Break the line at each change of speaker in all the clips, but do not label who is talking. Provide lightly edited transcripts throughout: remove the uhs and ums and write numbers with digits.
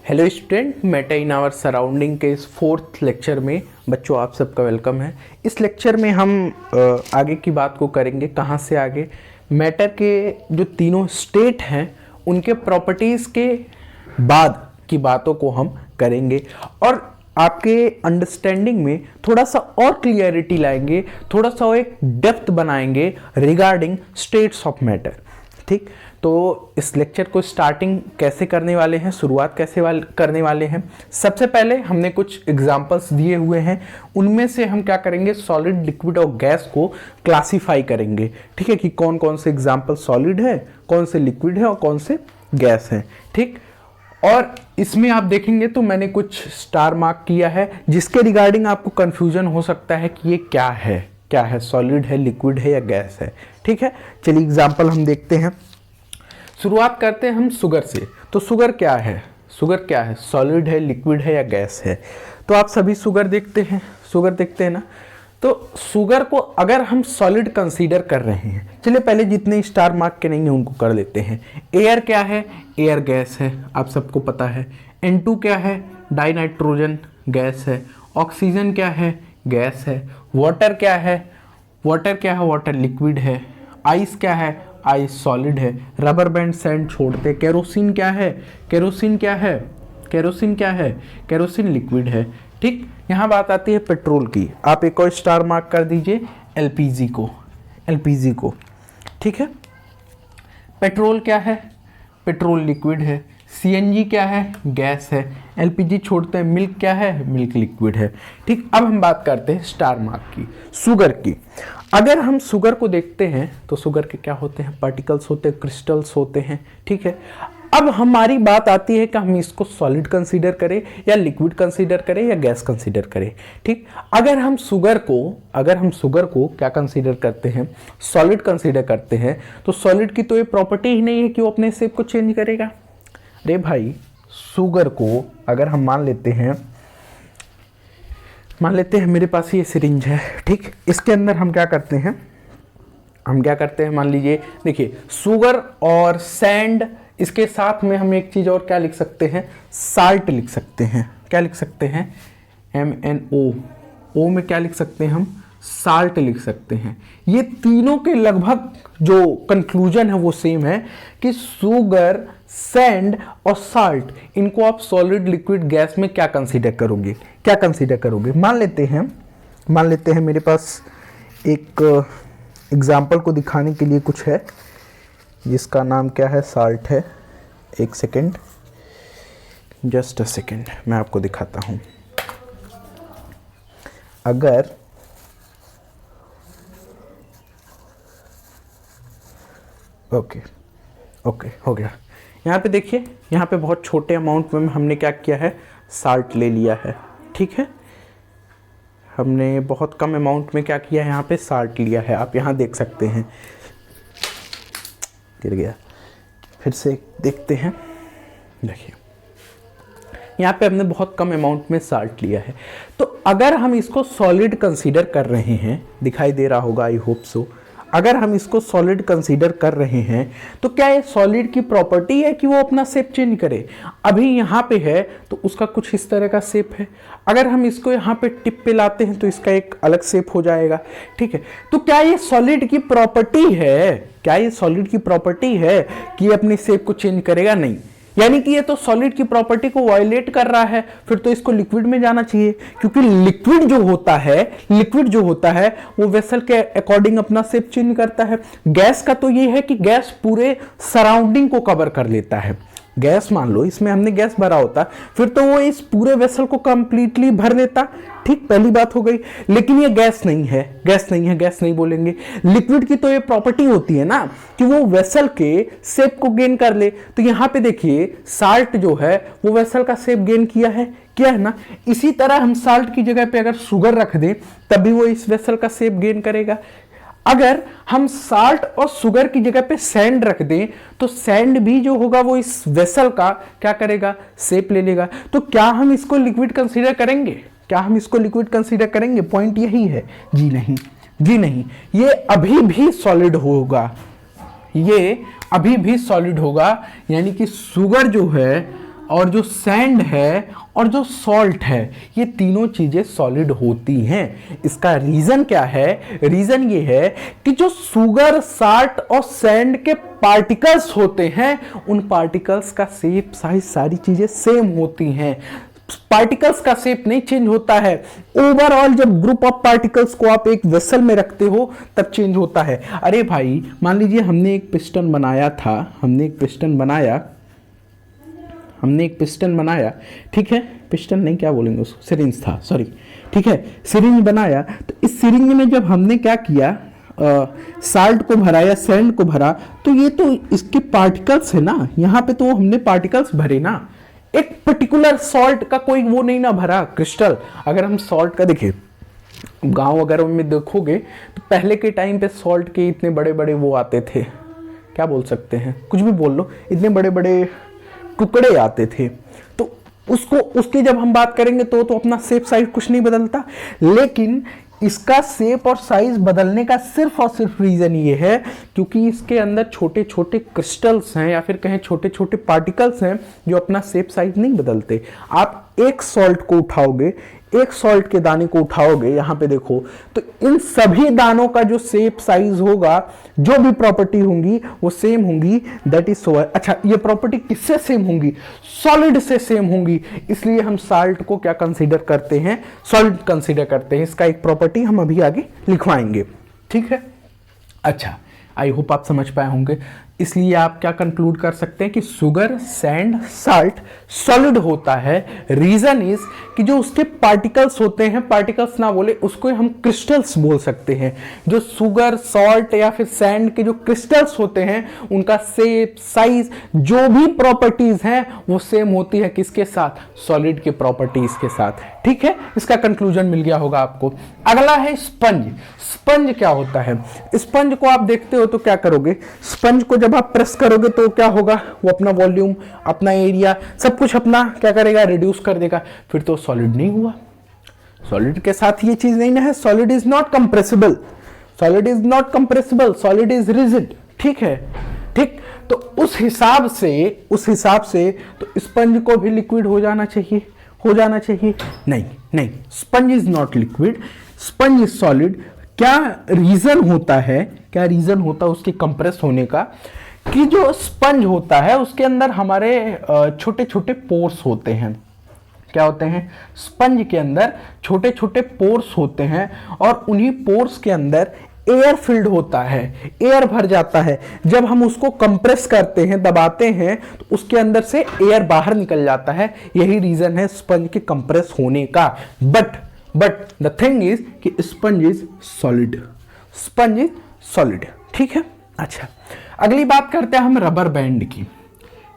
Hello student, matter in our surrounding के इस 4th lecture में बच्चों आप सबका वेलकम है। इस लेक्चर में हम आगे की बात को करेंगे। कहाँ से आगे? मैटर के जो तीनों स्टेट हैं उनके प्रॉपर्टीज़ के बाद की बातों को हम करेंगे और आपके अंडरस्टैंडिंग में थोड़ा सा और क्लियरिटी लाएंगे, थोड़ा सा एक डेप्थ बनाएंगे रिगार्डिंग स्टेट्स ऑफ मैटर। ठीक, तो इस लेक्चर को स्टार्टिंग कैसे करने वाले हैं, शुरुआत कैसे करने वाले हैं। सबसे पहले हमने कुछ एग्जांपल्स दिए हुए हैं, उनमें से हम क्या करेंगे, सॉलिड, लिक्विड और गैस को क्लासिफाई करेंगे। ठीक है, कि कौन कौन से एग्जांपल सॉलिड है, कौन से लिक्विड है और कौन से गैस है। ठीक, और इसमें आप देखेंगे तो मैंने कुछ स्टार मार्क किया है जिसके रिगार्डिंग आपको कंफ्यूजन हो सकता है कि ये क्या है, सॉलिड है, लिक्विड है या गैस है। ठीक है, चलिए एग्जांपल हम देखते हैं। शुरुआत करते हैं हम शुगर से। तो शुगर क्या है? सॉलिड है, लिक्विड है या गैस है? तो आप सभी शुगर देखते हैं ना। तो शुगर को अगर हम सॉलिड कंसीडर कर रहे हैं, चलिए पहले जितने स्टार मार्क के नहीं है उनको कर लेते हैं। एयर क्या है? एयर गैस है, आप सबको पता है। N2 क्या है? डाई नाइट्रोजन गैस है। ऑक्सीजन क्या है? गैस है। वाटर क्या है? वाटर लिक्विड है। आइस क्या है? आइस सॉलिड है। रबर बैंड सैंड छोड़ते। केरोसिन क्या है? केरोसिन लिक्विड है। ठीक, यहाँ बात आती है पेट्रोल की। आप एक और स्टार मार्क कर दीजिए एलपीजी को। ठीक है, पेट्रोल क्या है? पेट्रोल लिक्विड है। सीएनजी क्या है? गैस है। एलपीजी छोड़ते हैं। मिल्क क्या है? मिल्क लिक्विड है। ठीक, अब हम बात करते हैं स्टार मार्क की, शुगर की। अगर हम शुगर को देखते हैं तो शुगर के क्या होते हैं? पार्टिकल्स होते हैं, क्रिस्टल्स होते हैं। ठीक है, अब हमारी बात आती है कि हम इसको सॉलिड कंसीडर करें या लिक्विड कंसीडर करें या गैस कंसीडर करें। ठीक, अगर हम शुगर को क्या कंसीडर करते हैं? सॉलिड कंसीडर करते हैं, तो सॉलिड की तो ये प्रॉपर्टी ही नहीं है कि वो अपने शेप को चेंज करेगा। अरे भाई, शुगर को अगर हम मान लेते हैं मेरे पास ये सिरिंज है। ठीक, इसके अंदर हम क्या करते हैं, मान लीजिए, देखिए शुगर और सैंड, इसके साथ में हम एक चीज और क्या लिख सकते हैं? साल्ट लिख सकते हैं। क्या लिख सकते हैं? MnO। ओ में क्या लिख सकते हैं हम? साल्ट लिख सकते हैं। ये तीनों के लगभग जो कंक्लूजन है वो सेम है कि शुगर, सैंड और साल्ट, इनको आप सॉलिड, लिक्विड, गैस में क्या कंसीडर करोगे? मान लेते हैं मेरे पास एक एग्जाम्पल को दिखाने के लिए कुछ है जिसका नाम क्या है? साल्ट है। एक सेकेंड, जस्ट अ सेकेंड, मैं आपको दिखाता हूं। अगर ओके हो गया। यहाँ पे देखिए, यहाँ पे बहुत छोटे अमाउंट में हमने क्या किया है? साल्ट ले लिया है। ठीक है, हमने बहुत कम अमाउंट में क्या किया है? यहाँ पे साल्ट लिया है। आप यहाँ देख सकते हैं, गिर गया। फिर से देखते हैं, देखिए यहाँ पे हमने बहुत कम अमाउंट में साल्ट लिया है। तो अगर हम इसको सॉलिड कंसीडर कर रहे हैं, दिखाई दे रहा होगा, आई होप सो, अगर हम इसको सॉलिड कंसीडर कर रहे हैं तो क्या ये सॉलिड की प्रॉपर्टी है कि वो अपना शेप चेंज करे? अभी यहाँ पे है तो उसका कुछ इस तरह का शेप है। अगर हम इसको यहाँ पे टिप पे लाते हैं तो इसका एक अलग शेप हो जाएगा। ठीक है, तो क्या ये सॉलिड की प्रॉपर्टी है कि ये अपने शेप को चेंज करेगा? नहीं, यानी कि ये तो सॉलिड की प्रॉपर्टी को वायलेट कर रहा है। फिर तो इसको लिक्विड में जाना चाहिए, क्योंकि लिक्विड जो होता है वो वेसल के अकॉर्डिंग अपना शेप चेंज करता है। गैस का तो ये है कि गैस पूरे सराउंडिंग को कवर कर लेता है। गैस, मान लो इसमें हमने गैस भरा होता, फिर तो वो इस पूरे वेसल को कंप्लीटली भर देता। ठीक, पहली बात हो गई। लेकिन ये गैस नहीं बोलेंगे। लिक्विड की तो ये प्रॉपर्टी होती है ना कि वो वेसल के शेप को गेन कर ले। तो यहाँ पे देखिए, साल्ट जो है वो वेसल का शेप गेन किया है ना। इसी तरह हम साल्ट की जगह पे अगर शुगर रख दें तभी वो इस वेसल का शेप गेन करेगा। अगर हम साल्ट और शुगर की जगह पे सैंड रख दें तो सैंड भी जो होगा वो इस वेसल का क्या करेगा? शेप ले लेगा। तो क्या हम इसको लिक्विड कंसीडर करेंगे? पॉइंट यही है। जी नहीं, ये अभी भी सॉलिड होगा। यानी कि शुगर जो है और जो सैंड है और जो सॉल्ट है, ये तीनों चीजें सॉलिड होती हैं। इसका रीजन क्या है? रीजन ये है कि जो शुगर, साल्ट और सैंड के पार्टिकल्स होते हैं, उन पार्टिकल्स का शेप, साइज, सारी चीजें सेम होती हैं। पार्टिकल्स का शेप नहीं चेंज होता है। ओवरऑल जब ग्रुप ऑफ पार्टिकल्स को आप एक वेसल में रखते हो तब चेंज होता है। अरे भाई, मान लीजिए हमने एक पिस्टन बनाया था, हमने एक पिस्टन बनाया, ठीक है, पिस्टन नहीं, क्या बोलेंगे उसको, सिरिंज था, सॉरी, ठीक है, सिरिंज बनाया। तो इस सिरिंज में जब हमने क्या किया, साल्ट को भरा या सैंड को भरा, तो ये तो इसके पार्टिकल्स है ना, यहाँ पे तो हमने पार्टिकल्स भरे ना, एक पर्टिकुलर सॉल्ट का कोई वो नहीं ना भरा, क्रिस्टल। अगर हम सॉल्ट का देखें, गांव वगैरह में देखोगे तो पहले के टाइम पे सॉल्ट के इतने बड़े बड़े वो आते थे, क्या बोल सकते हैं, कुछ भी बोल लो, इतने बड़े बड़े टुकड़े आते थे। तो उसकी जब हम बात करेंगे तो अपना शेप साइज कुछ नहीं बदलता, लेकिन इसका शेप और साइज बदलने का सिर्फ और सिर्फ रीजन ये है क्योंकि इसके अंदर छोटे छोटे क्रिस्टल्स हैं या फिर कहें छोटे छोटे पार्टिकल्स हैं जो अपना शेप साइज नहीं बदलते। आप एक सॉल्ट को उठाओगे, एक सॉल्ट के दाने को उठाओगे, यहां पे देखो, तो इन सभी दानों का जो शेप साइज होगा, जो भी प्रॉपर्टी होंगी वो सेम होंगी। That is so. अच्छा, ये प्रॉपर्टी किससे सेम होंगी? सॉलिड से सेम होंगी। इसलिए हम साल्ट को क्या कंसीडर करते हैं? सॉलिड कंसीडर करते हैं। इसका एक प्रॉपर्टी हम अभी आगे लिखवाएंगे, ठीक है। अच्छा, आई होप आप समझ पाए होंगे। इसलिए आप क्या कंक्लूड कर सकते हैं कि शुगर, सैंड, साल्ट सॉलिड होता है। रीजन इज कि जो उसके पार्टिकल्स होते हैं, पार्टिकल्स ना बोले उसको हम क्रिस्टल्स बोल सकते हैं। जो शुगर, सॉल्ट या फिर सैंड के जो क्रिस्टल्स होते हैं, उनका शेप, साइज, जो भी प्रॉपर्टीज हैं वो सेम होती है किसके साथ? सॉलिड के प्रॉपर्टीज के साथ, ठीक है। इसका कंक्लूजन मिल गया होगा आपको। अगला है स्पंज। स्पंज क्या होता है? स्पंज को आप देखते हो तो क्या करोगे? स्पंज को जब आप प्रेस करोगे तो क्या होगा? वो अपना वॉल्यूम, अपना एरिया, सब कुछ अपना क्या करेगा? रिड्यूस कर देगा। फिर तो सॉलिड नहीं हुआ। सॉलिड के साथ ये चीज नहीं ना है। Solid is not compressible, solid is not compressible, solid is rigid, ठीक है, ठीक। तो उस हिसाब से तो स्पंज को भी लिक्विड हो जाना चाहिए, हो जाना चाहिए। नहीं नहीं, sponge is not liquid, sponge is solid. क्या रीजन होता है? क्या रीजन होता है उसके कंप्रेस होने का? कि जो स्पंज होता है उसके अंदर हमारे छोटे छोटे पोर्स होते हैं। क्या होते हैं? स्पंज के अंदर छोटे छोटे पोर्स होते हैं और उन्हीं पोर्स के अंदर एयर फिल्ड होता है, एयर भर जाता है। जब हम उसको कंप्रेस करते हैं, दबाते हैं, तो उसके अंदर से एयर बाहर निकल जाता है। यही रीजन है स्पंज के कंप्रेस होने का। बट द थिंग इज कि sponge is solid, sponge is solid, ठीक है। अच्छा, अगली बात करते हैं हम रबर बैंड की।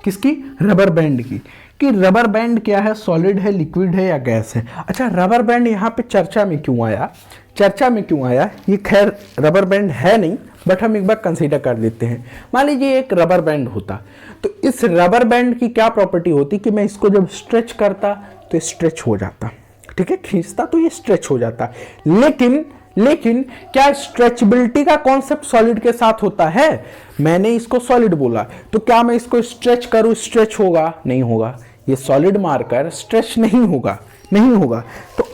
किसकी? रबर बैंड की। कि रबर बैंड क्या है? सॉलिड है, लिक्विड है या गैस है? अच्छा, रबर बैंड यहाँ पे चर्चा में क्यों आया? चर्चा में क्यों आया? ये खैर रबर बैंड है नहीं, बट हम एक बार कंसीडर कर लेते हैं। मान लीजिए एक रबर बैंड होता, तो इस रबर बैंड की क्या प्रॉपर्टी होती कि मैं इसको जब स्ट्रेच करता तो स्ट्रेच हो जाता, ठीक है, खींचता तो ये स्ट्रेच हो जाता। लेकिन क्या स्ट्रेचबिलिटी का कॉन्सेप्ट सॉलिड के साथ होता है? मैंने इसको सॉलिड बोला, तो क्या मैं इसको स्ट्रेच करूं, स्ट्रेच होगा? नहीं होगा। ये सॉलिड मार्कर स्ट्रेच नहीं होगा, नहीं होगा। तो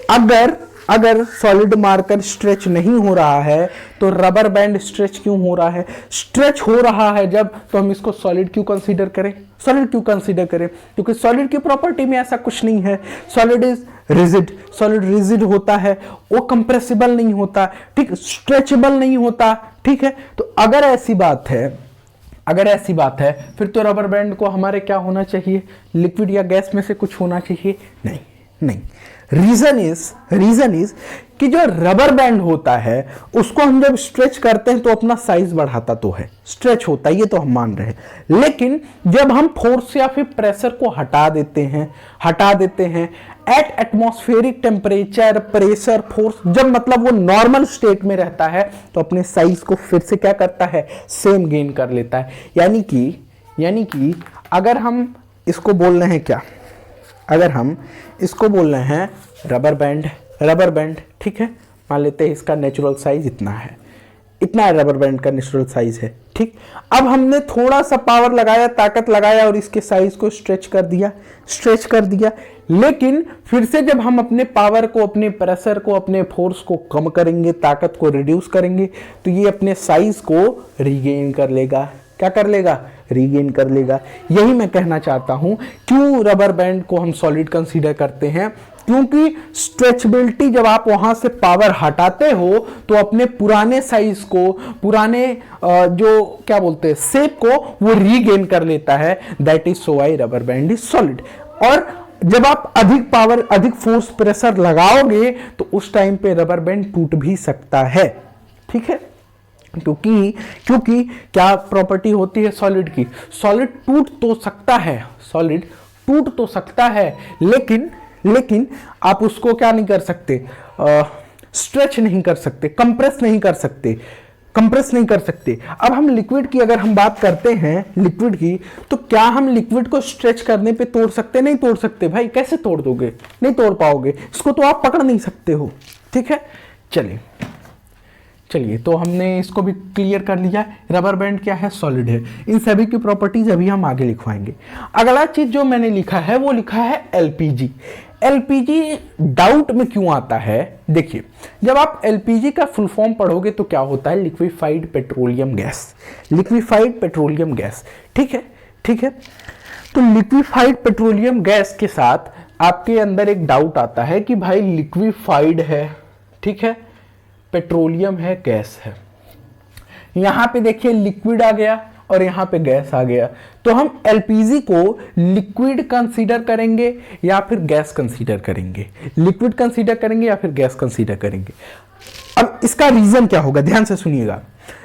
अगर सॉलिड मार्कर स्ट्रेच नहीं हो रहा है तो रबर बैंड स्ट्रेच क्यों हो रहा है? स्ट्रेच हो रहा है जब, तो हम इसको सॉलिड क्यों कंसीडर करें? सॉलिड क्यों कंसीडर करें? क्योंकि सॉलिड की प्रॉपर्टी में ऐसा कुछ नहीं है। Solid is rigid, solid rigid होता है, वो कंप्रेसिबल नहीं होता, ठीक, स्ट्रेचेबल नहीं होता, ठीक है। तो अगर ऐसी बात है फिर तो रबर बैंड को हमारे क्या होना चाहिए? लिक्विड या गैस में से कुछ होना चाहिए? नहीं। रीजन इज कि जो रबर बैंड होता है उसको हम जब स्ट्रेच करते हैं तो अपना साइज बढ़ाता तो है, स्ट्रेच होता है, ये तो हम मान रहे हैं। लेकिन जब हम फोर्स या फिर प्रेशर को हटा देते हैं at atmospheric temperature, pressure, force, जब मतलब वो नॉर्मल स्टेट में रहता है तो अपने साइज को फिर से क्या करता है? सेम गेन कर लेता है। यानी कि अगर हम इसको बोल रहे हैं क्या? अगर हम इसको बोल रहे हैं रबर बैंड, ठीक है, मान लेते हैं इसका नेचुरल साइज इतना है, इतना रबर बैंड का नेचुरल साइज है। ठीक, अब हमने थोड़ा सा पावर लगाया, ताकत लगाया और इसके साइज को स्ट्रेच कर दिया। लेकिन फिर से जब हम अपने पावर को, अपने प्रेशर को, अपने फोर्स को कम करेंगे, ताकत को रिड्यूस करेंगे, तो ये अपने साइज को रीगेन कर लेगा। क्या कर लेगा? रीगेन कर लेगा। यही मैं कहना चाहता हूं, क्यों रबर बैंड को हम सॉलिड कंसीडर करते हैं, क्योंकि स्ट्रेचबिलिटी जब आप वहां से पावर हटाते हो तो अपने पुराने साइज को, पुराने जो क्या बोलते हैं शेप को, वो रीगेन कर लेता है। That is so why rubber band is solid. और जब आप अधिक पावर, अधिक फोर्स, प्रेशर लगाओगे तो उस टाइम पे रबर बैंड टूट भी सकता है। ठीक है, क्योंकि क्या प्रॉपर्टी होती है सॉलिड की? सॉलिड टूट तो सकता है, लेकिन आप उसको क्या नहीं कर सकते, स्ट्रेच नहीं कर सकते, कंप्रेस नहीं कर सकते। अब हम लिक्विड की अगर हम बात करते हैं, लिक्विड की, तो क्या हम लिक्विड को स्ट्रेच करने पे तोड़ सकते? नहीं तोड़ सकते भाई। कैसे तोड़ दोगे? नहीं तोड़ पाओगे, इसको तो आप पकड़ नहीं सकते हो। ठीक है, चलिए तो हमने इसको भी क्लियर कर लिया। रबर बैंड क्या है? सॉलिड है। इन सभी की प्रॉपर्टीज अभी हम आगे लिखवाएंगे। अगला चीज जो मैंने लिखा है वो लिखा है एलपीजी। एलपीजी डाउट में क्यों आता है? देखिए, जब आप एलपीजी का फुल फॉर्म पढ़ोगे तो क्या होता है? Liquefied petroleum gas. ठीक है। तो लिक्विफाइड पेट्रोलियम गैस के साथ आपके अंदर एक डाउट आता है कि भाई लिक्विफाइड है, ठीक है, पेट्रोलियम है, गैस है। यहां पे देखिए लिक्विड आ गया और यहां पे गैस आ गया, तो हम एलपीजी को लिक्विड कंसीडर करेंगे या फिर गैस कंसीडर करेंगे? लिक्विड कंसीडर करेंगे या फिर गैस कंसीडर करेंगे? अब इसका रीजन क्या होगा, ध्यान से सुनिएगा।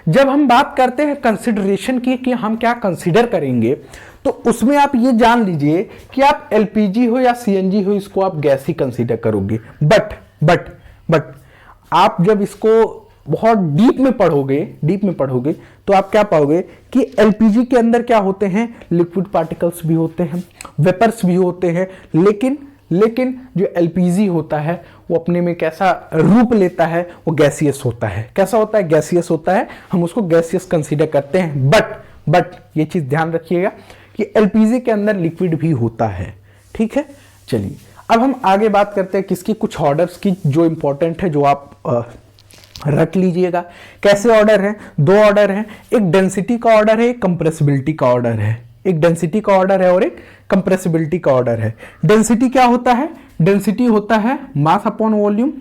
जब हम बात करते हैं कंसीडरेशन की कि हम क्या कंसीडर करेंगे, तो उसमें आप ये जान लीजिए कि आप एलपीजी हो या सीएनजी हो, इसको आप गैस ही कंसीडर करोगे। बट आप जब इसको बहुत डीप में पढ़ोगे तो आप क्या पाओगे कि एलपीजी के अंदर क्या होते हैं? लिक्विड पार्टिकल्स भी होते हैं, वेपर्स भी होते हैं, लेकिन जो एलपीजी होता है वो अपने में कैसा रूप लेता है? वो गैसियस होता है। कैसा होता है? गैसियस होता है। हम उसको गैसियस कंसीडर करते हैं। बट ये चीज ध्यान रखिएगा कि एलपीजी के अंदर लिक्विड भी होता है। ठीक है, चलिए अब हम आगे बात करते हैं किसकी, कुछ ऑर्डर्स की जो इंपॉर्टेंट है, जो आप रख लीजिएगा। कैसे ऑर्डर है? दो ऑर्डर है, एक डेंसिटी का ऑर्डर है, एक कंप्रेसिबिलिटी का ऑर्डर है। एक डेंसिटी का ऑर्डर है और एक कंप्रेसिबिलिटी का ऑर्डर है। डेंसिटी क्या होता है? डेंसिटी होता है mass upon volume.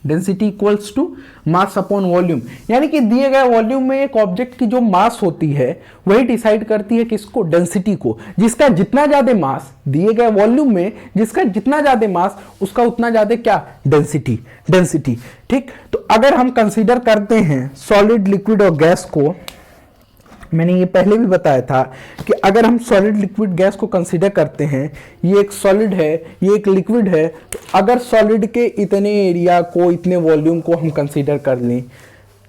Density equals to mass upon volume, यानी कि दिए गए वॉल्यूम में एक ऑब्जेक्ट की जो मास होती है वही डिसाइड करती है किसको? डेंसिटी को। जिसका जितना ज्यादा मास दिए गए वॉल्यूम में, जिसका जितना ज्यादा मास उसका उतना ज्यादा क्या? डेंसिटी। ठीक, तो अगर हम कंसीडर करते हैं सॉलिड, लिक्विड और गैस को, मैंने ये पहले भी बताया था कि अगर हम सॉलिड, लिक्विड, गैस को कंसीडर करते हैं, ये एक सॉलिड है, ये एक लिक्विड है, तो अगर सॉलिड के इतने एरिया को, इतने वॉल्यूम को हम कंसीडर कर लें,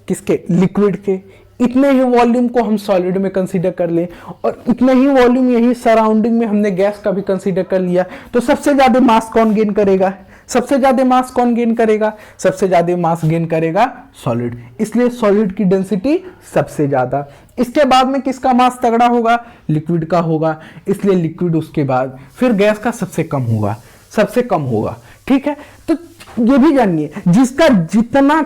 किसके? लिक्विड के, इतने ही वॉल्यूम को हम सॉलिड में कंसीडर कर लें, और इतने ही वॉल्यूम यही सराउंडिंग में हमने गैस का भी कंसीडर कर लिया, तो सबसे ज्यादा मास कौन गेन करेगा? सबसे ज्यादा मास गेन करेगा सॉलिड। इसलिए सॉलिड की डेंसिटी सबसे ज्यादा। इसके बाद में किसका मास तगड़ा होगा? लिक्विड का होगा, इसलिए लिक्विड उसके बाद, फिर गैस का सबसे कम होगा। ठीक है, तो ये भी जानिए, जिसका जितना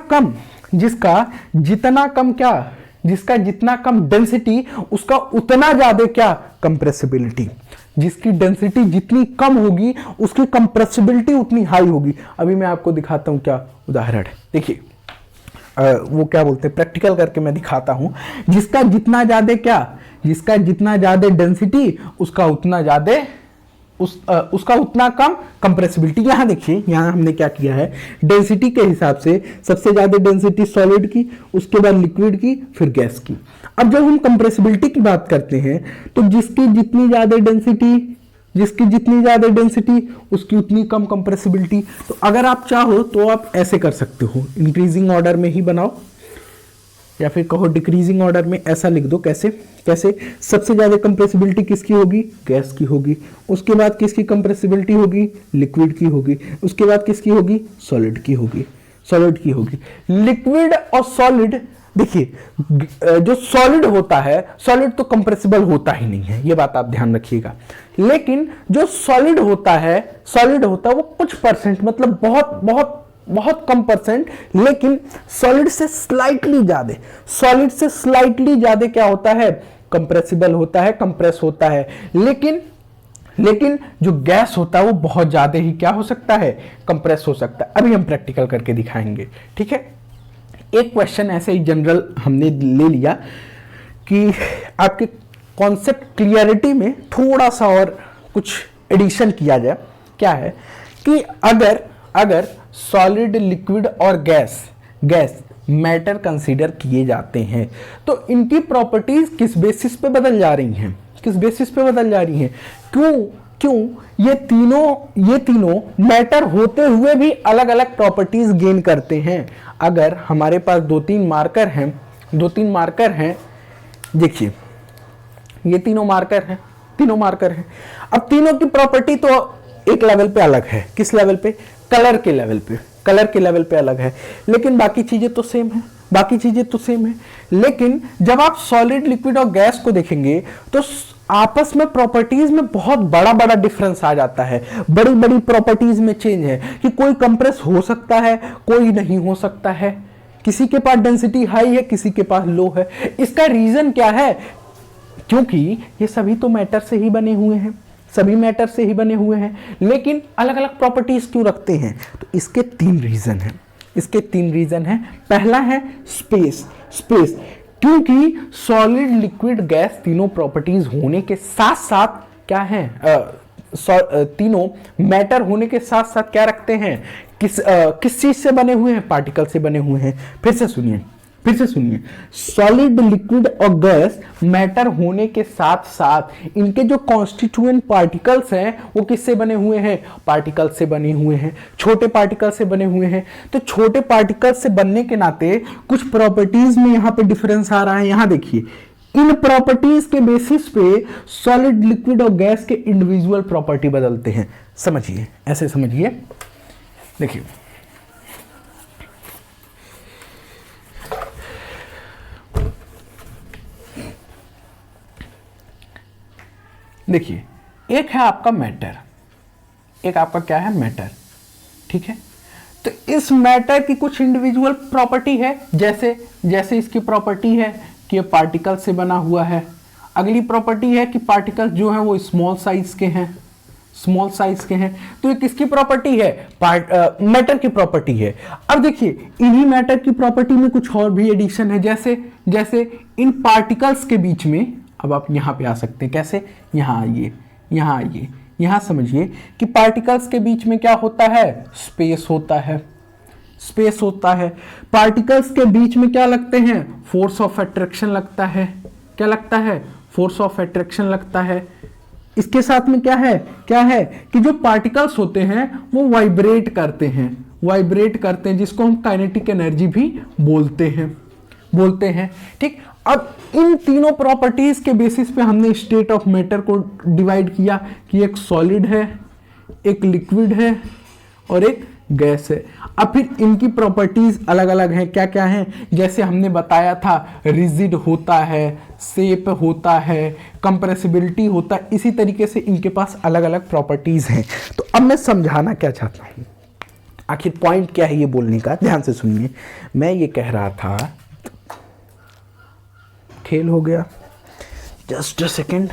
कम डेंसिटी, उसका उतना ज्यादा क्या? कंप्रेसिबिलिटी। जिसकी डेंसिटी जितनी कम होगी उसकी कंप्रेसिबिलिटी उतनी हाई होगी। अभी मैं आपको दिखाता हूं क्या उदाहरण। देखिए, वो क्या बोलते हैं, प्रैक्टिकल करके मैं दिखाता हूं। जिसका जितना ज्यादा डेंसिटी, उसका उतना कम कंप्रेसिबिलिटी। यहां देखिए, यहां हमने क्या किया है, डेंसिटी के हिसाब से सबसे ज्यादा डेंसिटी सॉलिड की, उसके बाद लिक्विड की, फिर गैस की। अब जब हम कंप्रेसिबिलिटी की बात करते हैं तो जिसकी जितनी ज्यादा डेंसिटी उसकी उतनी कम कंप्रेसिबिलिटी। तो अगर आप चाहो तो आप ऐसे कर सकते हो, इंक्रीजिंग ऑर्डर में ही बनाओ या फिर कहो डिक्रीजिंग ऑर्डर में, ऐसा लिख दो। कैसे? सबसे ज्यादा कंप्रेसिबिलिटी किसकी होगी? गैस की होगी। उसके बाद किसकी कंप्रेसिबिलिटी होगी? लिक्विड की होगी। उसके बाद किसकी होगी? सॉलिड की होगी। सॉलिड की होगी। लिक्विड और सॉलिड, देखिए जो सॉलिड होता है, सॉलिड तो कंप्रेसिबल होता ही नहीं है, ये बात आप ध्यान रखिएगा। लेकिन जो सॉलिड होता है, सॉलिड होता है वो कुछ परसेंट, मतलब बहुत बहुत बहुत कम परसेंट, लेकिन सॉलिड से स्लाइटली ज्यादा, सॉलिड से स्लाइटली ज्यादा क्या होता है, कंप्रेसिबल होता है, कंप्रेस होता है। लेकिन जो गैस होता है वो बहुत ज्यादा ही क्या हो सकता है, कंप्रेस हो सकता है। अभी हम प्रैक्टिकल करके दिखाएंगे, ठीक है। एक क्वेश्चन ऐसे ही जनरल हमने ले लिया कि आपके कॉन्सेप्ट क्लियरिटी में थोड़ा सा और कुछ एडिशन किया जाए। क्या है कि अगर सॉलिड, लिक्विड और गैस मैटर कंसीडर किए जाते हैं तो इनकी प्रॉपर्टीज किस बेसिस पे बदल जा रही हैं, किस बेसिस पे बदल जा रही हैं, क्यों ये तीनों मैटर होते हुए भी अलग अलग प्रॉपर्टीज गेन करते हैं। अगर हमारे पास दो तीन मार्कर हैं, देखिए ये तीनों मार्कर हैं। अब तीनों की प्रॉपर्टी तो एक लेवल पे अलग है। किस लेवल पे, कलर के लेवल पे अलग है, लेकिन बाकी चीजें तो सेम है। लेकिन जब आप सॉलिड, लिक्विड और गैस को देखेंगे तो आपस में प्रॉपर्टीज में बहुत बड़ा डिफरेंस आ जाता है। बड़ी प्रॉपर्टीज में चेंज है कि कोई कंप्रेस हो सकता है, कोई नहीं हो सकता है, किसी के पास डेंसिटी हाई है, किसी के पास लो है। इसका रीजन क्या है, क्योंकि ये सभी तो मैटर से ही बने हुए हैं, लेकिन अलग अलग प्रॉपर्टीज क्यों रखते हैं, तो इसके तीन रीजन हैं। पहला है स्पेस, क्योंकि सॉलिड, लिक्विड, गैस तीनों प्रॉपर्टीज होने के साथ साथ क्या है, तीनों मैटर होने के साथ साथ क्या रखते हैं, किस चीज से बने हुए हैं, पार्टिकल से बने हुए हैं। फिर से सुनिए, सॉलिड, लिक्विड और गैस मैटर होने के साथ साथ इनके जो कॉन्स्टिट्यूएंट पार्टिकल्स हैं वो किससे बने हुए हैं, पार्टिकल से बने हुए हैं, छोटे पार्टिकल से बने हुए हैं। तो छोटे पार्टिकल से बनने के नाते कुछ प्रॉपर्टीज में यहां पे डिफरेंस आ रहा है। यहां देखिए, इन प्रॉपर्टीज के बेसिस पे सॉलिड, लिक्विड और गैस के इंडिविजुअल प्रॉपर्टी बदलते हैं। समझिए, ऐसे समझिए, देखिए एक है आपका मैटर, एक आपका क्या है, मैटर, ठीक है। तो इस मैटर की कुछ इंडिविजुअल प्रॉपर्टी है, जैसे इसकी प्रॉपर्टी है कि ये पार्टिकल से बना हुआ है। अगली प्रॉपर्टी है कि पार्टिकल्स जो हैं वो स्मॉल साइज के हैं। तो ये किसकी प्रॉपर्टी है, मैटर की प्रॉपर्टी है। अब देखिए, इन्हीं मैटर की प्रॉपर्टी में कुछ और भी एडिशन है, जैसे इन पार्टिकल्स के बीच में, अब आप यहां पे आ सकते हैं, कैसे, यहां आइए, यहां समझिए कि पार्टिकल्स के बीच में क्या होता है, स्पेस होता है। पार्टिकल्स के बीच में क्या लगते हैं, फोर्स ऑफ अट्रैक्शन लगता है। क्या लगता है, फोर्स ऑफ अट्रैक्शन लगता है। इसके साथ में क्या है कि जो पार्टिकल्स होते हैं वो वाइब्रेट करते हैं, जिसको हम काइनेटिक एनर्जी भी बोलते हैं, ठीक। अब इन तीनों प्रॉपर्टीज के बेसिस पे हमने स्टेट ऑफ मैटर को डिवाइड किया कि एक सॉलिड है, एक लिक्विड है और एक गैस है। अब फिर इनकी प्रॉपर्टीज अलग अलग हैं, क्या हैं, जैसे हमने बताया था, रिजिड होता है, शेप होता है, कंप्रेसिबिलिटी होता है। इसी तरीके से इनके पास अलग अलग प्रॉपर्टीज हैं। तो अब मैं समझाना क्या चाहता हूं, आखिर पॉइंट क्या है ये बोलने का, ध्यान से सुनिए। मैं ये कह रहा था, खेल हो गया, जस्ट अ सेकेंड,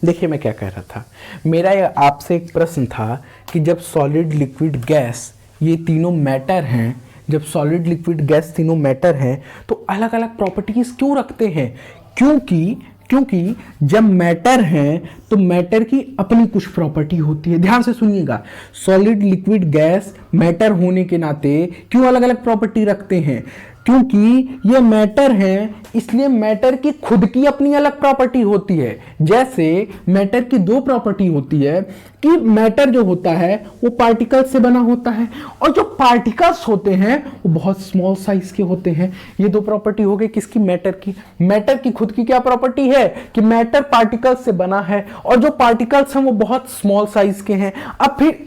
देखिए मैं क्या कह रहा था। मेरा आपसे एक प्रश्न था कि जब सॉलिड, लिक्विड, गैस ये तीनों मैटर हैं, जब सॉलिड, लिक्विड, गैस तीनों मैटर हैं तो अलग अलग प्रॉपर्टीज क्यों रखते हैं, क्योंकि जब मैटर है तो मैटर की अपनी कुछ प्रॉपर्टी होती है। ध्यान से सुनिएगा, सॉलिड, लिक्विड, गैस मैटर होने के नाते क्यों अलग अलग प्रॉपर्टी रखते हैं, क्योंकि ये मैटर है, इसलिए मैटर की खुद की अपनी अलग प्रॉपर्टी होती है। जैसे मैटर की दो प्रॉपर्टी होती है कि मैटर जो होता है वो पार्टिकल्स से बना होता है, और जो पार्टिकल्स होते हैं वो बहुत स्मॉल साइज के होते हैं। ये दो प्रॉपर्टी हो गई किसकी? मैटर की। मैटर की खुद की क्या प्रॉपर्टी है कि मैटर पार्टिकल्स से बना है, और जो पार्टिकल्स हैं वो बहुत स्मॉल साइज के हैं। अब फिर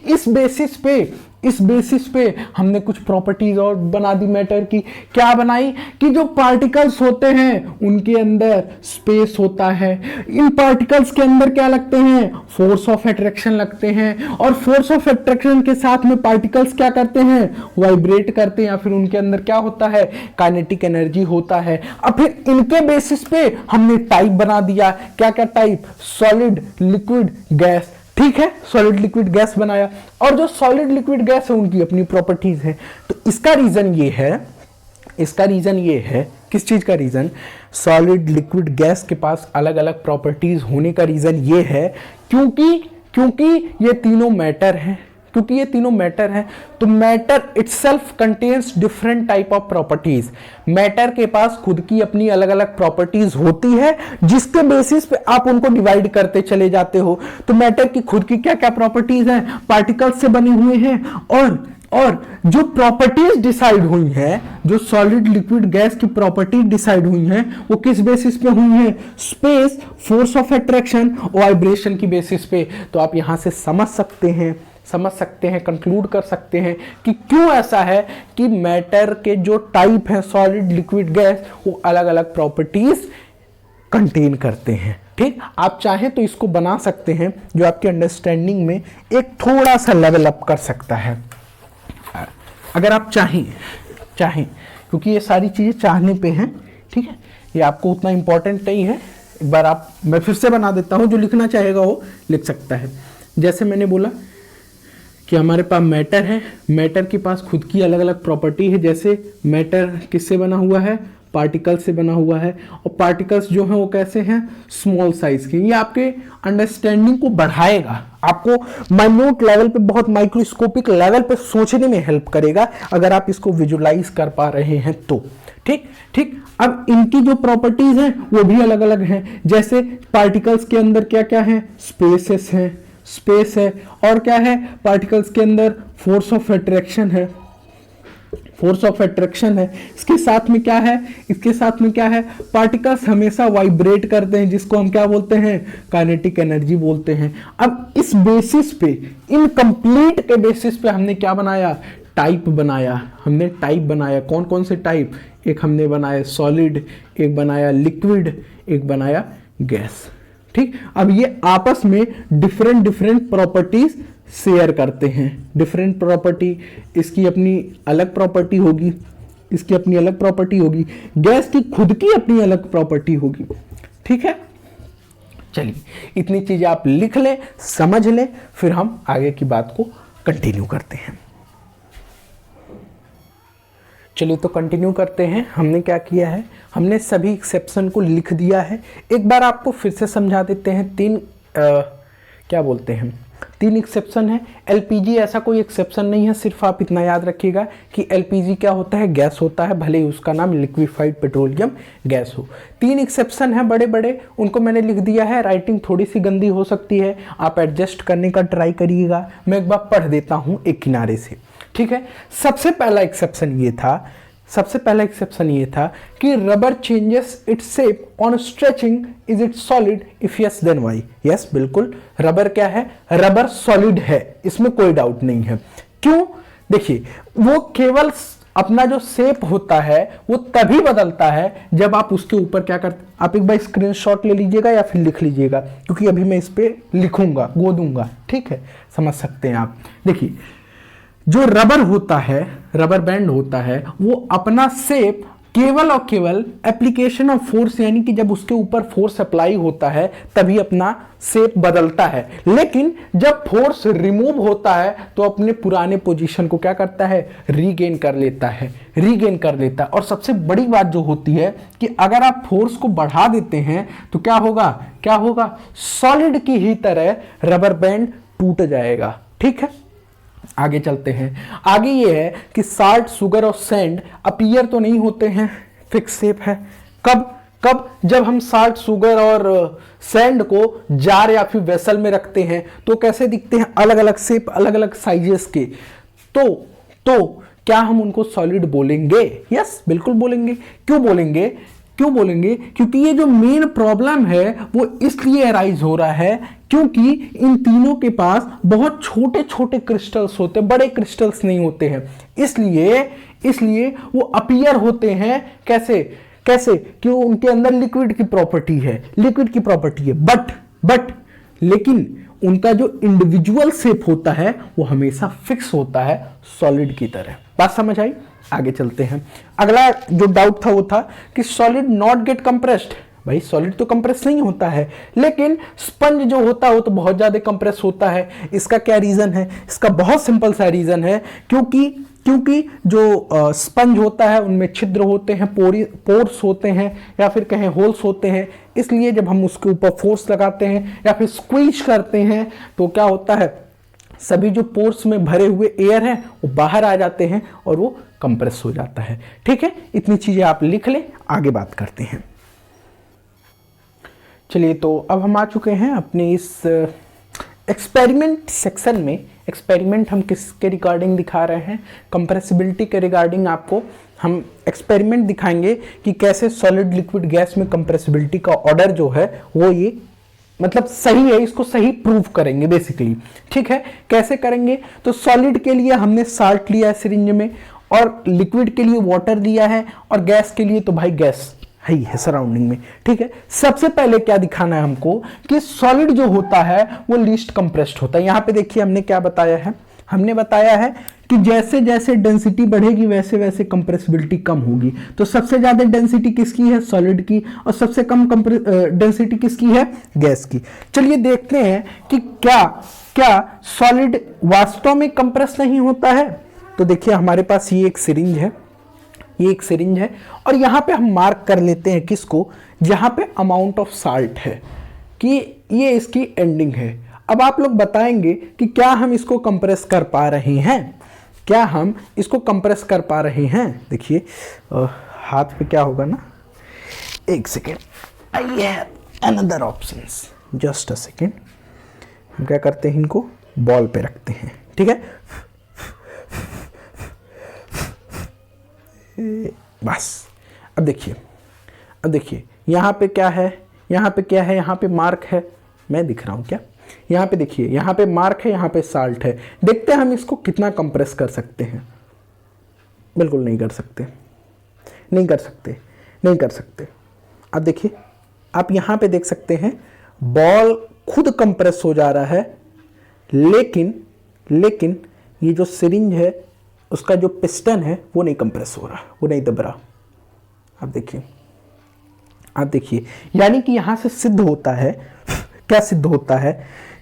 इस बेसिस पे हमने कुछ प्रॉपर्टीज और बना दी मैटर की। क्या बनाई? कि जो पार्टिकल्स होते हैं उनके अंदर स्पेस होता है। इन पार्टिकल्स के अंदर क्या लगते हैं? फोर्स ऑफ अट्रैक्शन लगते हैं, और फोर्स ऑफ अट्रैक्शन के साथ में पार्टिकल्स क्या करते हैं? वाइब्रेट करते हैं, या फिर उनके अंदर क्या होता है? काइनेटिक एनर्जी होता है। अब फिर इनके बेसिस पे हमने टाइप बना दिया। क्या क्या टाइप? Solid, liquid, gas. ठीक है, सॉलिड लिक्विड गैस बनाया, और जो सॉलिड लिक्विड गैस है उनकी अपनी प्रॉपर्टीज है। तो इसका रीजन ये है, किस चीज का रीजन? सॉलिड लिक्विड गैस के पास अलग अलग प्रॉपर्टीज होने का रीजन ये है क्योंकि ये तीनों मैटर हैं। तो matter itself contains different type of properties. Matter के पास खुद की अपनी अलग अलग प्रॉपर्टीज होती है, जिसके बेसिस पे आप उनको डिवाइड करते चले जाते हो। तो मैटर की खुद की क्या क्या प्रॉपर्टीज हैं? पार्टिकल्स से बने हुए हैं, और जो प्रॉपर्टीज डिसाइड हुई हैं, जो सॉलिड लिक्विड गैस की प्रॉपर्टी डिसाइड हुई हैं, वो किस बेसिस पे हुई हैं? Space, force of attraction, vibration की बेसिस पे। तो आप यहां से समझ सकते हैं, कंक्लूड कर सकते हैं कि क्यों ऐसा है कि मैटर के जो टाइप है सॉलिड लिक्विड गैस, वो अलग अलग प्रॉपर्टीज कंटेन करते हैं। ठीक, आप चाहें तो इसको बना सकते हैं, जो आपके अंडरस्टैंडिंग में एक थोड़ा सा लेवल अप कर सकता है, अगर आप चाहें, क्योंकि ये सारी चीजें चाहने पे हैं। ठीक है, ये आपको उतना इंपॉर्टेंट नहीं है। एक बार मैं फिर से बना देता हूं, जो लिखना चाहेगा वो लिख सकता है। जैसे मैंने बोला कि हमारे पास मैटर है, मैटर के पास खुद की अलग अलग प्रॉपर्टी है। जैसे मैटर किससे बना हुआ है? पार्टिकल से बना हुआ है, और पार्टिकल्स जो हैं वो कैसे हैं? स्मॉल साइज के। ये आपके अंडरस्टैंडिंग को बढ़ाएगा, आपको माइन्यूट लेवल पे, बहुत माइक्रोस्कोपिक लेवल पे सोचने में हेल्प करेगा, अगर आप इसको विजुलाइज कर पा रहे हैं तो। ठीक। अब इनकी जो प्रॉपर्टीज हैं वो भी अलग अलग हैं। जैसे पार्टिकल्स के अंदर क्या क्या है? स्पेस है, और क्या है? पार्टिकल्स के अंदर फोर्स ऑफ अट्रैक्शन है। इसके साथ में क्या है? पार्टिकल्स हमेशा वाइब्रेट करते हैं, जिसको हम क्या बोलते हैं? काइनेटिक एनर्जी बोलते हैं। अब इस बेसिस पे, इनकम्प्लीट के बेसिस पे हमने क्या बनाया? टाइप बनाया। कौन कौन से टाइप? एक हमने बनाया सॉलिड, एक बनाया लिक्विड, एक बनाया गैस। ठीक, अब ये आपस में डिफरेंट प्रॉपर्टीज शेयर करते हैं। डिफरेंट प्रॉपर्टी, इसकी अपनी अलग प्रॉपर्टी होगी, गैस की खुद की अपनी अलग प्रॉपर्टी होगी। ठीक है, चलिए इतनी चीजें आप लिख लें, समझ लें, फिर हम आगे की बात को कंटिन्यू करते हैं। चलिए तो कंटिन्यू करते हैं। हमने क्या किया है? हमने सभी एक्सेप्शन को लिख दिया है। एक बार आपको फिर से समझा देते हैं। तीन एक्सेप्शन है। एलपीजी ऐसा कोई एक्सेप्शन नहीं है, सिर्फ आप इतना याद रखिएगा कि एलपीजी क्या होता है? गैस होता है, भले ही उसका नाम लिक्विफाइड पेट्रोलियम गैस हो। 3 एक्सेप्शन है बड़े बड़े, उनको मैंने लिख दिया है। राइटिंग थोड़ी सी गंदी हो सकती है, आप एडजस्ट करने का ट्राई करिएगा। मैं एक बार पढ़ देता हूँ एक किनारे से। ठीक है, सबसे पहला एक्सेप्शन ये था कि rubber changes its shape on stretching, is it solid? If yes then why? Yes, बिल्कुल रबर क्या है? रबर सॉलिड है, इसमें कोई डाउट नहीं है। क्यों? देखिए, वो केवल अपना जो शेप होता है वो तभी बदलता है जब आप उसके ऊपर क्या करते। आप एक बार स्क्रीनशॉट ले लीजिएगा या फिर लिख लीजिएगा, क्योंकि अभी मैं इस पे लिखूंगा, दूंगा। ठीक है, समझ सकते हैं आप। देखिए, जो रबर होता है, रबर बैंड होता है, वो अपना शेप केवल और केवल एप्लीकेशन ऑफ फोर्स, यानी कि जब उसके ऊपर फोर्स अप्लाई होता है तभी अपना शेप बदलता है। लेकिन जब फोर्स रिमूव होता है तो अपने पुराने पोजीशन को क्या करता है? रीगेन कर लेता है। और सबसे बड़ी बात जो होती है कि अगर आप फोर्स को बढ़ा देते हैं तो क्या होगा? सॉलिड की ही तरह रबर बैंड टूट जाएगा। ठीक है, आगे चलते हैं। आगे ये है कि साल्ट, शुगर और सैंड अपीयर तो नहीं होते हैं, फिक्स शेप है। कब कब? जब हम साल्ट, शुगर और सैंड को जार या फिर वेसल में रखते हैं तो कैसे दिखते हैं? अलग अलग शेप, अलग अलग साइजेस के। तो क्या हम उनको सॉलिड बोलेंगे? यस, बिल्कुल बोलेंगे। क्यों बोलेंगे? क्योंकि ये जो मेन प्रॉब्लम है वो इसलिए अराइज हो रहा है क्योंकि इन तीनों के पास बहुत छोटे छोटे क्रिस्टल्स होते हैं, बड़े क्रिस्टल्स नहीं होते हैं। इसलिए वो अपीयर होते हैं। कैसे? कि उनके अंदर लिक्विड की प्रॉपर्टी है, बट लेकिन उनका जो इंडिविजुअल शेप होता है वो हमेशा फिक्स होता है, सॉलिड की तरह। बात समझ आई? आगे चलते हैं। अगला जो डाउट था वो था कि सॉलिड नॉट गेट कंप्रेस्ड। भाई सॉलिड तो कंप्रेस नहीं होता है, लेकिन स्पंज जो होता है वो तो बहुत ज्यादा कंप्रेस होता है। इसका क्या रीजन है? इसका बहुत सिंपल सा रीजन है, क्योंकि जो स्पंज होता है उनमें छिद्र होते हैं, पोर्स होते हैं या फिर कहें होल्स होते हैं। इसलिए जब हम उसके ऊपर फोर्स लगाते हैं या फिर स्क्वीज करते हैं तो क्या होता है, सभी जो पोर्स में भरे हुए एयर हैं वो बाहर आ जाते हैं और वो कंप्रेस हो जाता है। ठीक है, इतनी चीजें आप लिख लें, आगे बात करते हैं। चलिए, तो अब हम आ चुके हैं अपने इस एक्सपेरिमेंट सेक्शन में। एक्सपेरिमेंट हम किसके रिगार्डिंग दिखा रहे हैं? कंप्रेसिबिलिटी के रिगार्डिंग आपको हम एक्सपेरिमेंट दिखाएंगे कि कैसे सॉलिड, लिक्विड, गैस में कंप्रेसिबिलिटी का ऑर्डर जो है वो ये मतलब सही है, इसको सही प्रूव करेंगे बेसिकली। ठीक है, कैसे करेंगे? तो सॉलिड के लिए हमने साल्ट लिया है सिरिंज में, और लिक्विड के लिए वाटर दिया है, और गैस के लिए तो भाई गैस है सराउंडिंग में। ठीक है, सबसे पहले क्या दिखाना है हमको कि सॉलिड जो होता है वो लीस्ट कंप्रेस्ड होता है। यहां पे देखिए हमने क्या बताया है, हमने बताया है कि जैसे जैसे डेंसिटी बढ़ेगी वैसे वैसे कंप्रेसिबिलिटी कम होगी। तो सबसे ज्यादा डेंसिटी किसकी है? सॉलिड की, और सबसे कम डेंसिटी किसकी है? गैस की। चलिए देखते हैं कि क्या सॉलिड वास्तव में कंप्रेस नहीं होता है। तो देखिए हमारे पास ये एक सिरिंज है, और यहां पे हम मार्क कर लेते हैं किसको? जहां पे अमाउंट ऑफ साल्ट है, कि ये इसकी एंडिंग है। अब आप लोग बताएंगे कि क्या हम इसको कंप्रेस कर पा रहे हैं? देखिए हाथ पे क्या होगा ना, एक second, I have another options, just a second. हम क्या करते हैं, इनको बॉल पे रखते हैं। ठीक है, बस। अब देखिए यहाँ पे क्या है, यहाँ पे मार्क है, मैं दिख रहा हूँ क्या? यहाँ पे देखिए, यहाँ पे मार्क है, यहाँ पे साल्ट है। देखते हैं हम इसको कितना कंप्रेस कर सकते हैं। बिल्कुल नहीं कर सकते। अब देखिए, आप यहाँ पे देख सकते हैं बॉल खुद कंप्रेस हो जा रहा है, लेकिन ये जो सिरिंज है उसका जो पिस्टन है वो नहीं कंप्रेस हो रहा, वो नहीं दब रहा। आप देखिए, यानी कि यहां से सिद्ध होता है, क्या सिद्ध होता है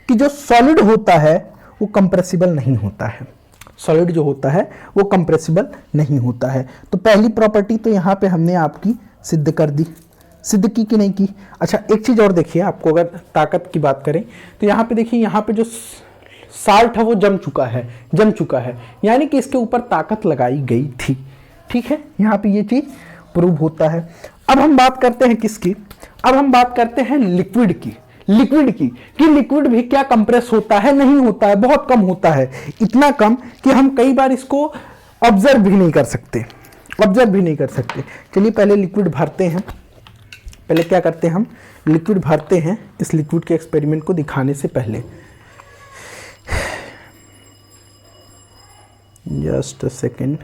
कि जो सॉलिड होता है वो कंप्रेसिबल नहीं होता है। सॉलिड जो होता है वो कंप्रेसिबल नहीं होता है। तो पहली प्रॉपर्टी तो यहां पे हमने आपकी सिद्ध कर दी। सिद्ध की कि नहीं की? अच्छा, एक चीज और देखिए, आपको अगर ताकत की बात करें तो यहां पे देखिए, यहां पे जो साल्ट है वो जम चुका है, यानी कि इसके ऊपर ताकत लगाई गई थी। ठीक है, यहाँ पे ये चीज प्रूव होता है। अब हम बात करते हैं किसकी? अब हम बात करते हैं लिक्विड की कि लिक्विड भी क्या कंप्रेस होता है? नहीं होता है, बहुत कम होता है। इतना कम कि हम कई बार इसको ऑब्जर्व भी नहीं कर सकते। चलिए पहले लिक्विड भरते हैं। पहले क्या करते हैं, हम लिक्विड भरते हैं इस लिक्विड के एक्सपेरिमेंट को दिखाने से पहले। जस्ट अ सेकेंड,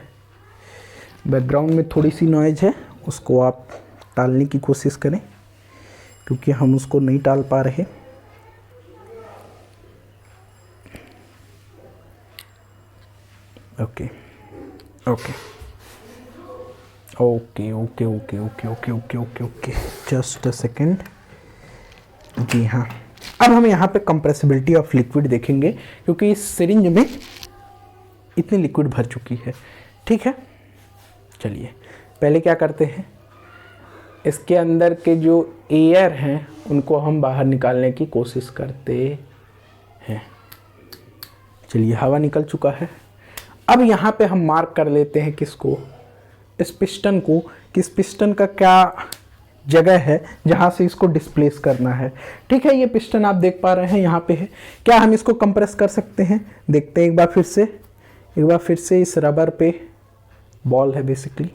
बैकग्राउंड में थोड़ी सी नॉइज है, उसको आप टालने की कोशिश करें क्योंकि हम उसको नहीं टाल पा रहे। Okay, just a second. जी हाँ, अब हम यहाँ पे कंप्रेसिबिलिटी ऑफ लिक्विड देखेंगे क्योंकि इस सिरिंज में इतनी लिक्विड भर चुकी है। ठीक है, चलिए पहले क्या करते हैं, इसके अंदर के जो एयर हैं उनको हम बाहर निकालने की कोशिश करते हैं। चलिए हवा निकल चुका है। अब यहाँ पे हम मार्क कर लेते हैं किसको, इस पिस्टन को, कि इस पिस्टन का क्या जगह है जहाँ से इसको डिस्प्लेस करना है। ठीक है, ये पिस्टन आप देख पा रहे हैं यहाँ पे है। क्या हम इसको कंप्रेस कर सकते हैं? देखते हैं एक बार फिर से इस रबर पे बॉल है बेसिकली।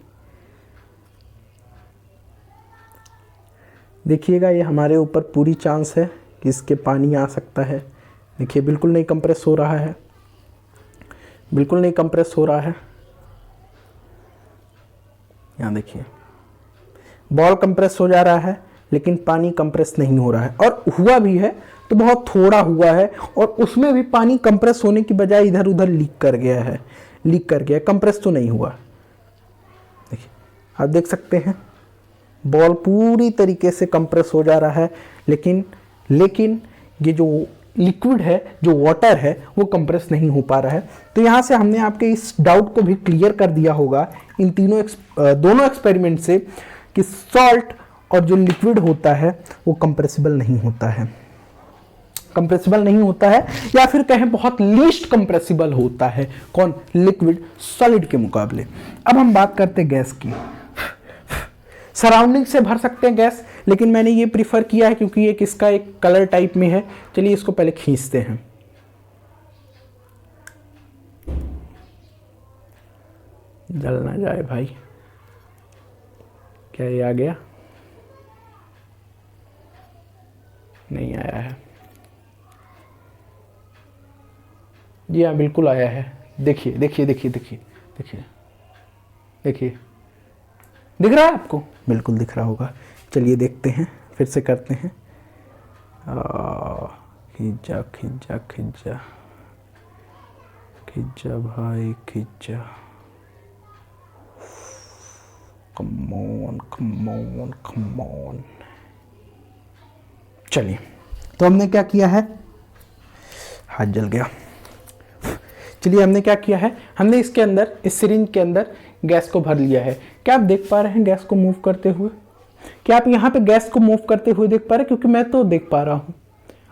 देखिएगा ये हमारे ऊपर पूरी चांस है कि इसके पानी आ सकता है। देखिए बिल्कुल नहीं कंप्रेस हो रहा है, बिल्कुल नहीं कंप्रेस हो रहा है। यहाँ देखिए बॉल कंप्रेस हो जा रहा है लेकिन पानी कंप्रेस नहीं हो रहा है, और हुआ भी है तो बहुत थोड़ा हुआ है, और उसमें भी पानी कंप्रेस होने की बजाय इधर उधर लीक कर गया, कंप्रेस तो नहीं हुआ। देखिए आप देख सकते हैं बॉल पूरी तरीके से कंप्रेस हो जा रहा है, लेकिन ये जो लिक्विड है, जो वाटर है, वो कंप्रेस नहीं हो पा रहा है। तो यहाँ से हमने आपके इस डाउट को भी क्लियर कर दिया होगा इन दोनों एक्सपेरिमेंट से कि सॉल्ट और जो लिक्विड होता है वो कंप्रेसिबल नहीं होता है, या फिर कहें बहुत लीस्ट कंप्रेसिबल होता है। कौन? लिक्विड सॉलिड के मुकाबले। अब हम बात करते हैं गैस की। सराउंडिंग से भर सकते हैं गैस, लेकिन मैंने ये प्रीफर किया है क्योंकि ये किसका एक कलर टाइप में है। चलिए इसको पहले खींचते हैं। जल ना जाए भाई। क्या ये आ गया? नहीं आया है। जी हाँ बिल्कुल आया है। देखिए दिख रहा है आपको? बिल्कुल दिख रहा होगा। चलिए देखते हैं, फिर से करते हैं। खिंचा भाई खिंचा। Come on. चलिए तो हमने क्या किया है? हाथ जल गया। चलिए हमने क्या किया है? हमने इसके अंदर, इस सिरिंज के अंदर गैस को भर लिया है। क्या आप देख पा रहे हैं गैस को मूव करते हुए? क्या आप यहाँ पे गैस को मूव करते हुए देख पा रहे हैं? क्योंकि मैं तो देख पा रहा हूँ,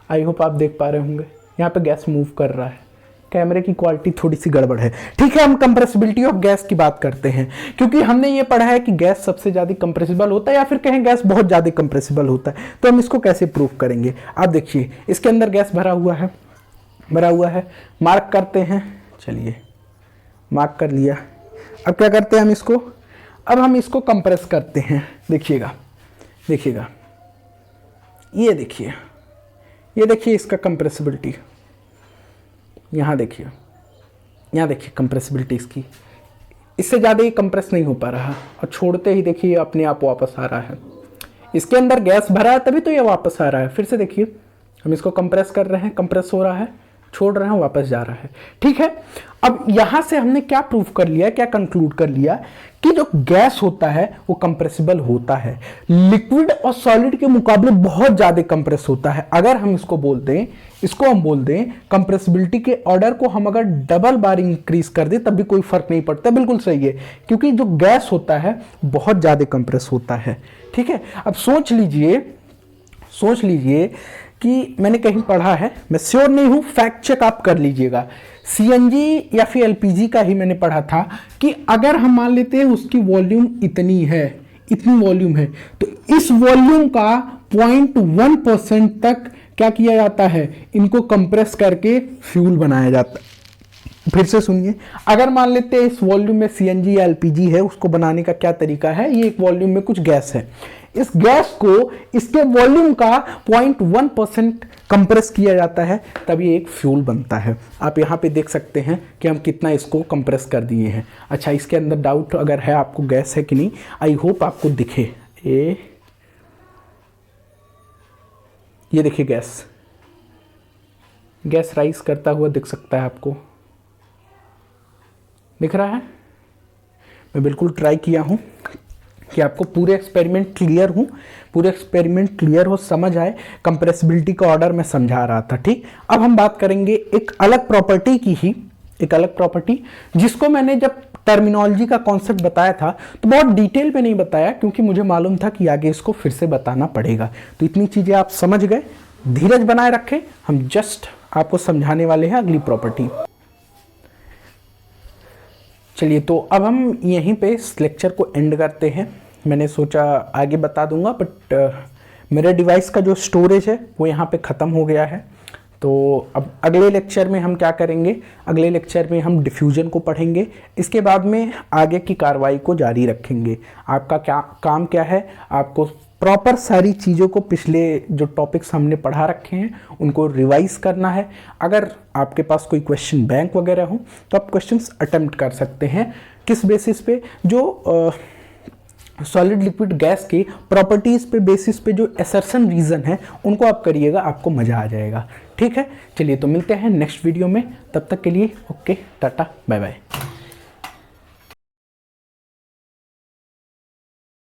आई होप आप देख पा रहे होंगे। यहाँ पे गैस मूव कर रहा है। कैमरे की क्वालिटी थोड़ी सी गड़बड़ है। ठीक है, हम कंप्रेसिबिलिटी ऑफ गैस की बात करते हैं, क्योंकि हमने ये पढ़ा है कि गैस सबसे ज़्यादा कंप्रेसिबल होता है, या फिर कहें गैस बहुत ज़्यादा कंप्रेसिबल होता है। तो हम इसको कैसे प्रूव करेंगे? आप देखिए इसके अंदर गैस भरा हुआ है, मार्क करते हैं। चलिए मार्क कर लिया। अब क्या करते हैं हम इसको? अब हम इसको कंप्रेस करते हैं। देखिएगा, ये देखिए इसका कंप्रेसिबिलिटी। यहाँ देखिए कंप्रेसिबिलिटी इसकी, इससे ज़्यादा ये कंप्रेस नहीं हो पा रहा, और छोड़ते ही देखिए अपने आप वापस आ रहा है। इसके अंदर गैस भरा है तभी तो ये वापस आ रहा है। फिर से देखिए हम इसको कंप्रेस कर रहे हैं, कंप्रेस हो रहा है, छोड़ रहे हैं, वापस जा रहा है। ठीक है, अब यहां से हमने क्या प्रूव कर लिया, क्या कंक्लूड कर लिया कि जो गैस होता है वो कंप्रेसिबल होता है, लिक्विड और सॉलिड के मुकाबले बहुत ज्यादा कंप्रेस होता है। अगर हम इसको हम बोल दें कंप्रेसिबिलिटी के ऑर्डर को हम अगर डबल बार इंक्रीज कर दें तब भी कोई फर्क नहीं पड़ता। बिल्कुल सही है, क्योंकि जो गैस होता है बहुत ज्यादा कंप्रेस होता है। ठीक है, अब सोच लीजिए कि मैंने कहीं पढ़ा है, मैं श्योर नहीं हूं, फैक्ट चेक आप कर लीजिएगा। सीएनजी या फिर एलपीजी का ही मैंने पढ़ा था कि अगर हम मान लेते हैं उसकी वॉल्यूम इतनी वॉल्यूम है, तो इस वॉल्यूम का 0.1% तक क्या किया जाता है? इनको कंप्रेस करके फ्यूल बनाया जाता है। फिर से सुनिए, अगर मान लेते हैं इस वॉल्यूम में सीएनजी या एलपीजी है, उसको बनाने का क्या तरीका है? ये एक वॉल्यूम में कुछ गैस है, इस गैस को इसके वॉल्यूम का 0.1% कंप्रेस किया जाता है, तब ये एक फ्यूल बनता है। आप यहाँ पे देख सकते हैं कि हम कितना इसको कंप्रेस कर दिए हैं। अच्छा, इसके अंदर डाउट अगर है आपको गैस है कि नहीं, आई होप आपको दिखे। ये देखिए गैस राइज करता हुआ दिख सकता है आपको, दिख रहा है? मैं बिल्कुल ट्राई किया हूँ कि आपको पूरे एक्सपेरिमेंट क्लियर हो, समझ आए। कंप्रेसिबिलिटी का ऑर्डर मैं समझा रहा था। ठीक, अब हम बात करेंगे एक अलग प्रॉपर्टी जिसको मैंने जब टर्मिनोलॉजी का कॉन्सेप्ट बताया था तो बहुत डिटेल में नहीं बताया, क्योंकि मुझे मालूम था कि आगे इसको फिर से बताना पड़ेगा। तो इतनी चीजें आप समझ गए, धीरज बनाए रखें, हम जस्ट आपको समझाने वाले हैं अगली प्रॉपर्टी। चलिए, तो अब हम यहीं पे इस लेक्चर को एंड करते हैं। मैंने सोचा आगे बता दूंगा, बट मेरे डिवाइस का जो स्टोरेज है वो यहाँ पे ख़त्म हो गया है। तो अब अगले लेक्चर में हम क्या करेंगे, अगले लेक्चर में हम डिफ्यूजन को पढ़ेंगे। इसके बाद में आगे की कार्रवाई को जारी रखेंगे। आपका क्या काम क्या है, आपको प्रॉपर सारी चीज़ों को, पिछले जो टॉपिक्स हमने पढ़ा रखे हैं उनको रिवाइज करना है। अगर आपके पास कोई क्वेश्चन बैंक वगैरह हो तो आप क्वेश्चंस अटेम्प्ट कर सकते हैं। किस बेसिस पे, जो सॉलिड लिक्विड गैस की प्रॉपर्टीज़ पे बेसिस पे जो असर्शन रीज़न है उनको आप करिएगा, आपको मज़ा आ जाएगा। ठीक है, चलिए तो मिलते हैं नेक्स्ट वीडियो में। तब तक के लिए ओके, टाटा, बाय बाय।